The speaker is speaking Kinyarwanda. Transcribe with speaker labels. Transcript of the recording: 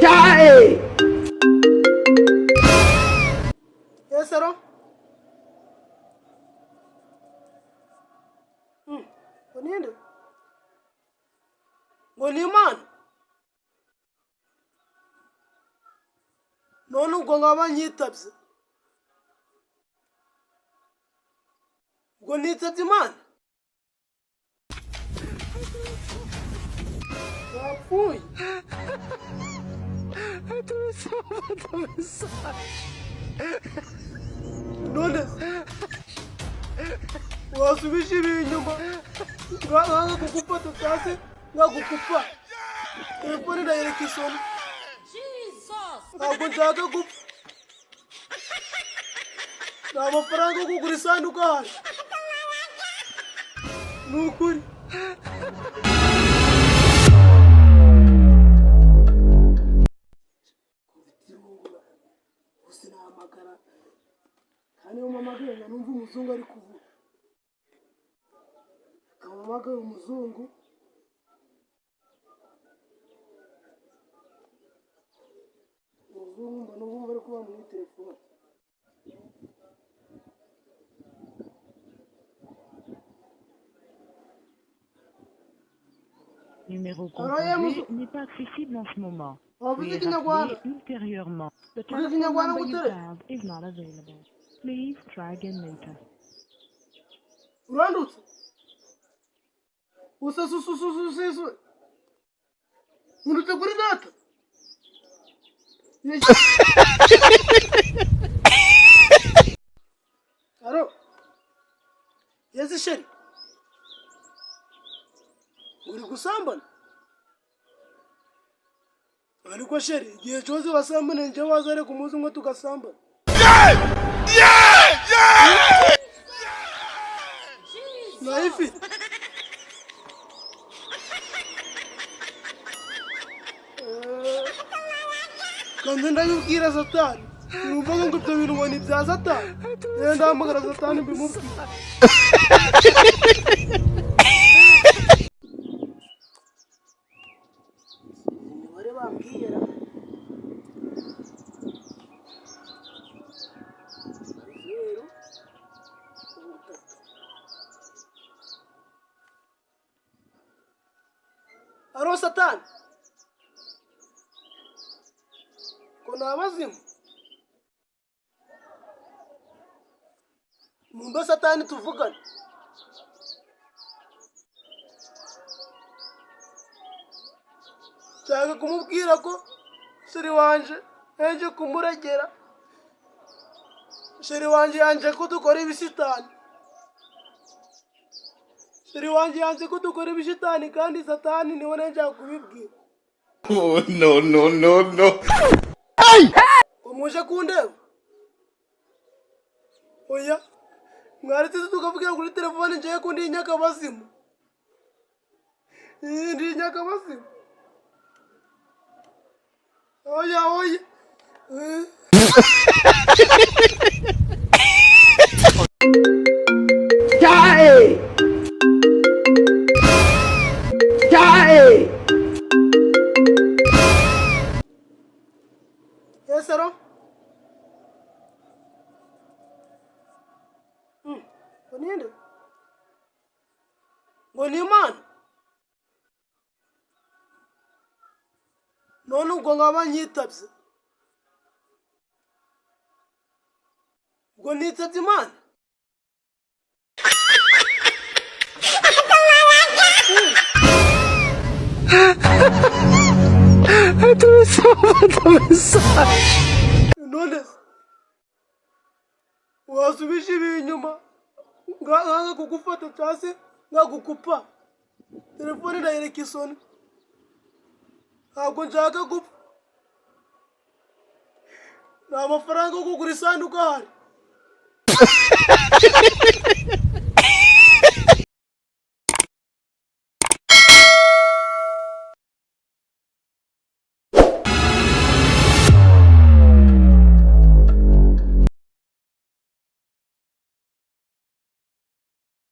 Speaker 1: Chai! Yes, sir. Boninde. Boniman. Nonu gonga nyitabs. Gonita man. Fui. Nones. Wasubishi binyuma. Nganga kukupa tutase. Ngakukupa. Telefone na elekisoni. Jesus. Akunjaga kup. Na mafaranga kugura isanduka hano. Nukuri. Usinahamagara. Kandi umamagara numva umuzungu ari kuvuga. Kamamagara umuzungu. Umuzungu mbona ubu bari kuba muri telefone.
Speaker 2: Numéro composé n'est pas accessible en ce moment. Veuillez rappeler ultérieurement. The telephone number you dialed is not available. Please try again later.
Speaker 1: Randut. Usa su. Unute kuri data. Alo. Yes, sheri. Uri gusambana? Ariko sheri, igihe cyose wasambana nje wazare ku munsi ngo tugasambana. Naifi. Kandi ndayubwira Satani. Urumva ngo ibyo bintu ngo ni bya Satani. Ndahamagara Satani mbimubwira. Aro Satani. Kuna wazimu. Mumba Satani tuvugana. Cyangwa kumubwira ko sheri wanje yaje kumuregera. Sheri wanje yanje ko dukora ibisitani. Sheri wanje yanje ko dukora ibisitani kandi Satani niwe nanje kubibwira.
Speaker 3: Oh no.
Speaker 1: Hey! Umuje kundeba. Oya. Mwaretse tukavugira kuri telefone nje ko ndi nyakabasimu. Ndi nyakabasimu. Oya. Chai! Yes, sir. Boninde. Boniman. Nonu gonga nyitabs. Gonita man. Nones. Wasubishi binyuma. Nganga kukufata tase ngakukupa. Telefone na elekisoni. Akunjaga kup. Na mafaranga kugura isanduka hari.